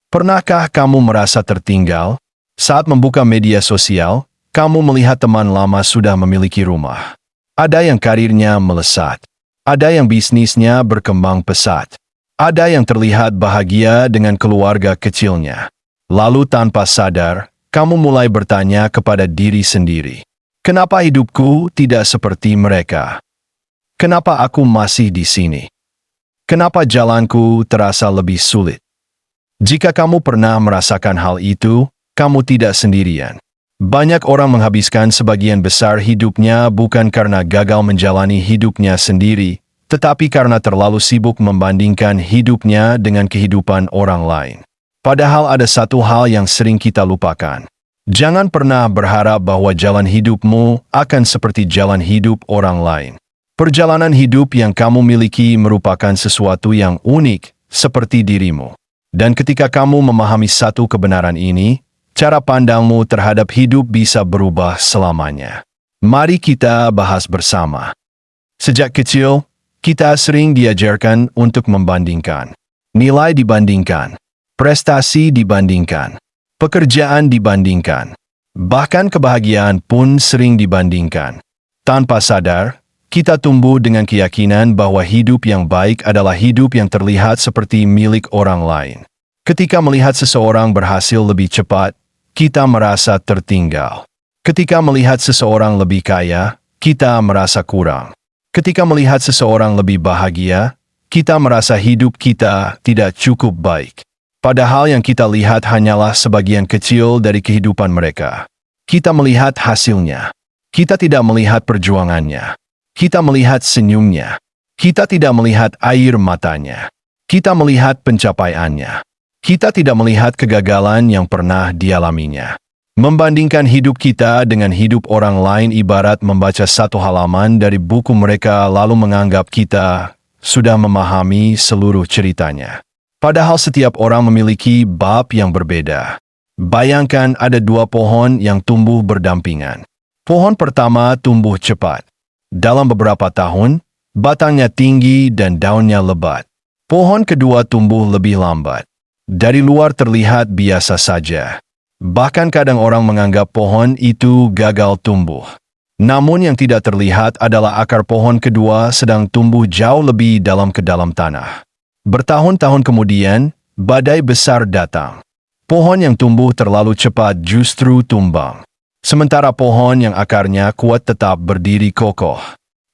Pernahkah kamu merasa tertinggal? Saat membuka media sosial, kamu melihat teman lama sudah memiliki rumah. Ada yang karirnya melesat. Ada yang bisnisnya berkembang pesat. Ada yang terlihat bahagia dengan keluarga kecilnya. Lalu tanpa sadar, kamu mulai bertanya kepada diri sendiri. Kenapa hidupku tidak seperti mereka? Kenapa aku masih di sini? Kenapa jalanku terasa lebih sulit? Jika kamu pernah merasakan hal itu, kamu tidak sendirian. Banyak orang menghabiskan sebagian besar hidupnya bukan karena gagal menjalani hidupnya sendiri, tetapi karena terlalu sibuk membandingkan hidupnya dengan kehidupan orang lain. Padahal ada satu hal yang sering kita lupakan. Jangan pernah berharap bahwa jalan hidupmu akan seperti jalan hidup orang lain. Perjalanan hidup yang kamu miliki merupakan sesuatu yang unik, seperti dirimu. Dan ketika kamu memahami satu kebenaran ini, cara pandangmu terhadap hidup bisa berubah selamanya. Mari kita bahas bersama. Sejak kecil, kita sering diajarkan untuk membandingkan. Nilai dibandingkan. Prestasi dibandingkan. Pekerjaan dibandingkan. Bahkan kebahagiaan pun sering dibandingkan. Tanpa sadar, kita tumbuh dengan keyakinan bahwa hidup yang baik adalah hidup yang terlihat seperti milik orang lain. Ketika melihat seseorang berhasil lebih cepat, kita merasa tertinggal. Ketika melihat seseorang lebih kaya, kita merasa kurang. Ketika melihat seseorang lebih bahagia, kita merasa hidup kita tidak cukup baik. Padahal yang kita lihat hanyalah sebagian kecil dari kehidupan mereka. Kita melihat hasilnya. Kita tidak melihat perjuangannya. Kita melihat senyumnya. Kita tidak melihat air matanya. Kita melihat pencapaiannya. Kita tidak melihat kegagalan yang pernah dialaminya. Membandingkan hidup kita dengan hidup orang lain ibarat membaca satu halaman dari buku mereka lalu menganggap kita sudah memahami seluruh ceritanya. Padahal setiap orang memiliki bab yang berbeda. Bayangkan ada dua pohon yang tumbuh berdampingan. Pohon pertama tumbuh cepat. Dalam beberapa tahun, batangnya tinggi dan daunnya lebat. Pohon kedua tumbuh lebih lambat. Dari luar terlihat biasa saja. Bahkan kadang orang menganggap pohon itu gagal tumbuh. Namun yang tidak terlihat adalah akar pohon kedua sedang tumbuh jauh lebih dalam ke dalam tanah. Bertahun-tahun kemudian, badai besar datang. Pohon yang tumbuh terlalu cepat justru tumbang. Sementara pohon yang akarnya kuat tetap berdiri kokoh.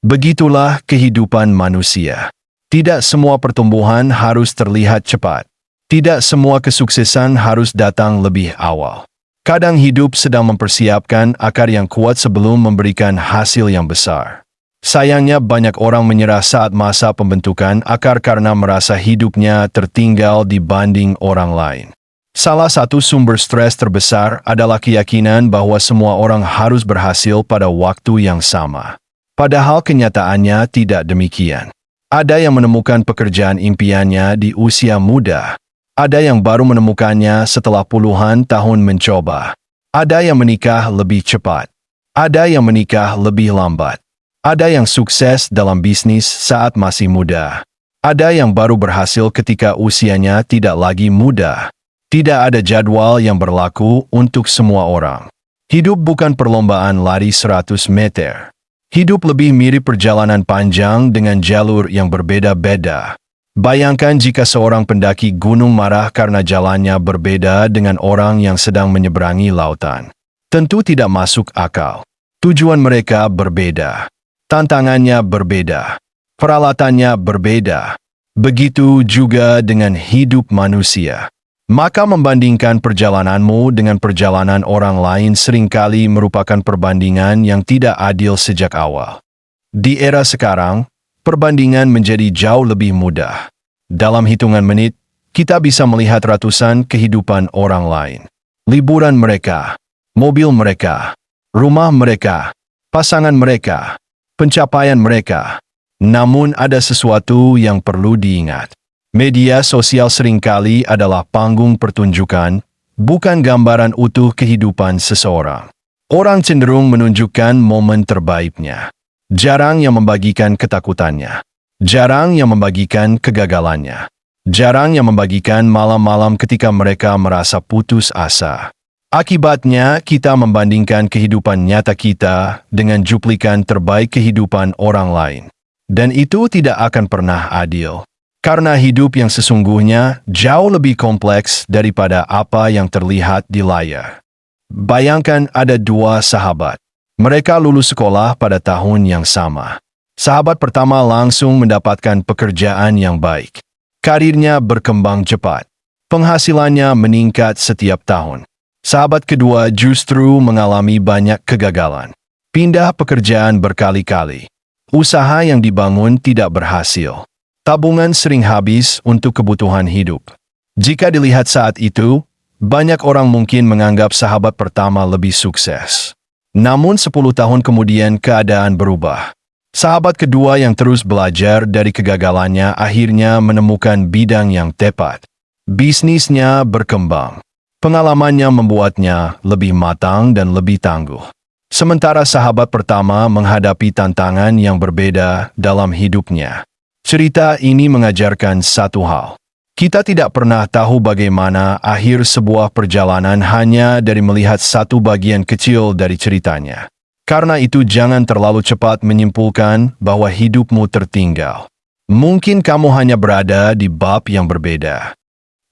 Begitulah kehidupan manusia. Tidak semua pertumbuhan harus terlihat cepat. Tidak semua kesuksesan harus datang lebih awal. Kadang hidup sedang mempersiapkan akar yang kuat sebelum memberikan hasil yang besar. Sayangnya banyak orang menyerah saat masa pembentukan akar karena merasa hidupnya tertinggal dibanding orang lain. Salah satu sumber stres terbesar adalah keyakinan bahwa semua orang harus berhasil pada waktu yang sama. Padahal kenyataannya tidak demikian. Ada yang menemukan pekerjaan impiannya di usia muda. Ada yang baru menemukannya setelah puluhan tahun mencoba. Ada yang menikah lebih cepat. Ada yang menikah lebih lambat. Ada yang sukses dalam bisnis saat masih muda. Ada yang baru berhasil ketika usianya tidak lagi muda. Tidak ada jadwal yang berlaku untuk semua orang. Hidup bukan perlombaan lari 100 meter. Hidup lebih mirip perjalanan panjang dengan jalur yang berbeda-beda. Bayangkan jika seorang pendaki gunung marah karena jalannya berbeda dengan orang yang sedang menyeberangi lautan. Tentu tidak masuk akal. Tujuan mereka berbeda. Tantangannya berbeda. Peralatannya berbeda. Begitu juga dengan hidup manusia. Maka membandingkan perjalananmu dengan perjalanan orang lain seringkali merupakan perbandingan yang tidak adil sejak awal. Di era sekarang, perbandingan menjadi jauh lebih mudah. Dalam hitungan menit, kita bisa melihat ratusan kehidupan orang lain. Liburan mereka, mobil mereka, rumah mereka, pasangan mereka, pencapaian mereka. Namun ada sesuatu yang perlu diingat. Media sosial seringkali adalah panggung pertunjukan, bukan gambaran utuh kehidupan seseorang. Orang cenderung menunjukkan momen terbaiknya. Jarang yang membagikan ketakutannya. Jarang yang membagikan kegagalannya. Jarang yang membagikan malam-malam ketika mereka merasa putus asa. Akibatnya, kita membandingkan kehidupan nyata kita dengan cuplikan terbaik kehidupan orang lain. Dan itu tidak akan pernah adil. Karena hidup yang sesungguhnya jauh lebih kompleks daripada apa yang terlihat di layar. Bayangkan ada dua sahabat. Mereka lulus sekolah pada tahun yang sama. Sahabat pertama langsung mendapatkan pekerjaan yang baik. Karirnya berkembang cepat. Penghasilannya meningkat setiap tahun. Sahabat kedua justru mengalami banyak kegagalan. Pindah pekerjaan berkali-kali. Usaha yang dibangun tidak berhasil. Tabungan sering habis untuk kebutuhan hidup. Jika dilihat saat itu, banyak orang mungkin menganggap sahabat pertama lebih sukses. Namun 10 tahun kemudian keadaan berubah. Sahabat kedua yang terus belajar dari kegagalannya akhirnya menemukan bidang yang tepat. Bisnisnya berkembang. Pengalamannya membuatnya lebih matang dan lebih tangguh. Sementara sahabat pertama menghadapi tantangan yang berbeda dalam hidupnya. Cerita ini mengajarkan satu hal. Kita tidak pernah tahu bagaimana akhir sebuah perjalanan hanya dari melihat satu bagian kecil dari ceritanya. Karena itu jangan terlalu cepat menyimpulkan bahwa hidupmu tertinggal. Mungkin kamu hanya berada di bab yang berbeda.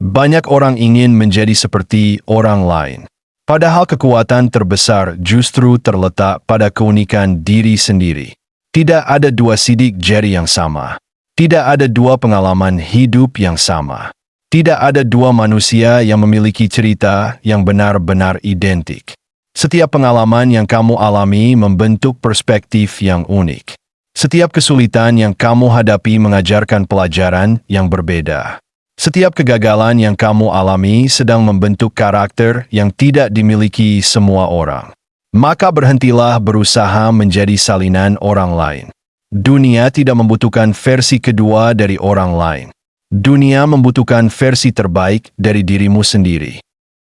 Banyak orang ingin menjadi seperti orang lain. Padahal kekuatan terbesar justru terletak pada keunikan diri sendiri. Tidak ada dua sidik jari yang sama. Tidak ada dua pengalaman hidup yang sama. Tidak ada dua manusia yang memiliki cerita yang benar-benar identik. Setiap pengalaman yang kamu alami membentuk perspektif yang unik. Setiap kesulitan yang kamu hadapi mengajarkan pelajaran yang berbeda. Setiap kegagalan yang kamu alami sedang membentuk karakter yang tidak dimiliki semua orang. Maka berhentilah berusaha menjadi salinan orang lain. Dunia tidak membutuhkan versi kedua dari orang lain. Dunia membutuhkan versi terbaik dari dirimu sendiri.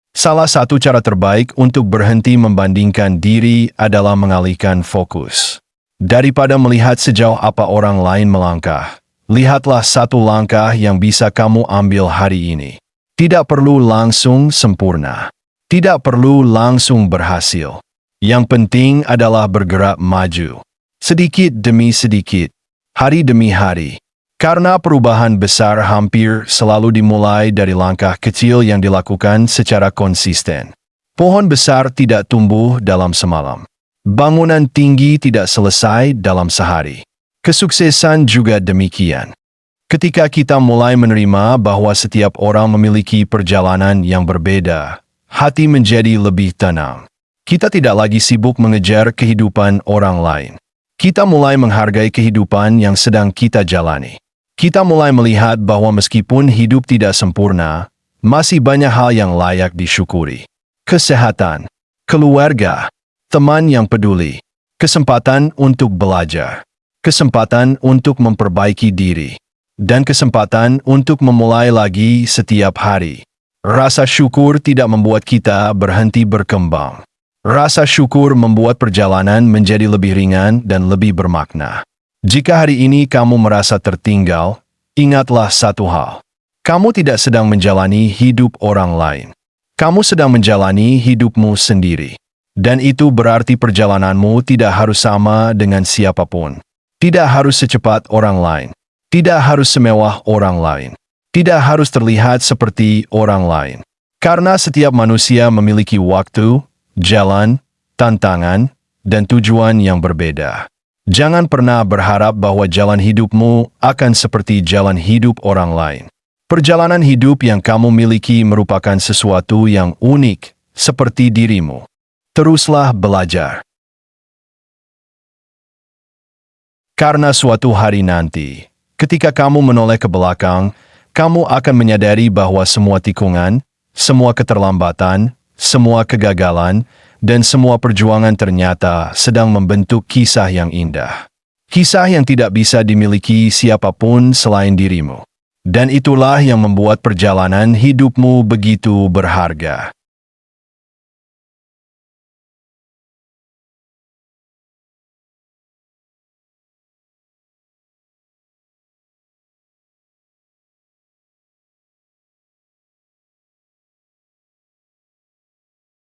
Salah satu cara terbaik untuk berhenti membandingkan diri adalah mengalihkan fokus. Daripada melihat sejauh apa orang lain melangkah, lihatlah satu langkah yang bisa kamu ambil hari ini. Tidak perlu langsung sempurna. Tidak perlu langsung berhasil. Yang penting adalah bergerak maju. Sedikit demi sedikit, hari demi hari. Karena perubahan besar hampir selalu dimulai dari langkah kecil yang dilakukan secara konsisten. Pohon besar tidak tumbuh dalam semalam. Bangunan tinggi tidak selesai dalam sehari. Kesuksesan juga demikian. Ketika kita mulai menerima bahwa setiap orang memiliki perjalanan yang berbeda, hati menjadi lebih tenang. Kita tidak lagi sibuk mengejar kehidupan orang lain. Kita mulai menghargai kehidupan yang sedang kita jalani. Kita mulai melihat bahwa meskipun hidup tidak sempurna, masih banyak hal yang layak disyukuri. Kesehatan, keluarga, teman yang peduli, kesempatan untuk belajar, kesempatan untuk memperbaiki diri, dan kesempatan untuk memulai lagi setiap hari. Rasa syukur tidak membuat kita berhenti berkembang. Rasa syukur membuat perjalanan menjadi lebih ringan dan lebih bermakna. Jika hari ini kamu merasa tertinggal, ingatlah satu hal. Kamu tidak sedang menjalani hidup orang lain. Kamu sedang menjalani hidupmu sendiri. Dan itu berarti perjalananmu tidak harus sama dengan siapapun. Tidak harus secepat orang lain. Tidak harus semewah orang lain. Tidak harus terlihat seperti orang lain. Karena setiap manusia memiliki waktu, jalan, tantangan, dan tujuan yang berbeda. Jangan pernah berharap bahwa jalan hidupmu akan seperti jalan hidup orang lain. Perjalanan hidup yang kamu miliki merupakan sesuatu yang unik, seperti dirimu. Teruslah belajar. Karena suatu hari nanti, ketika kamu menoleh ke belakang, kamu akan menyadari bahwa semua tikungan, semua keterlambatan, semua kegagalan, dan semua perjuangan ternyata sedang membentuk kisah yang indah. Kisah yang tidak bisa dimiliki siapapun selain dirimu. Dan itulah yang membuat perjalanan hidupmu begitu berharga.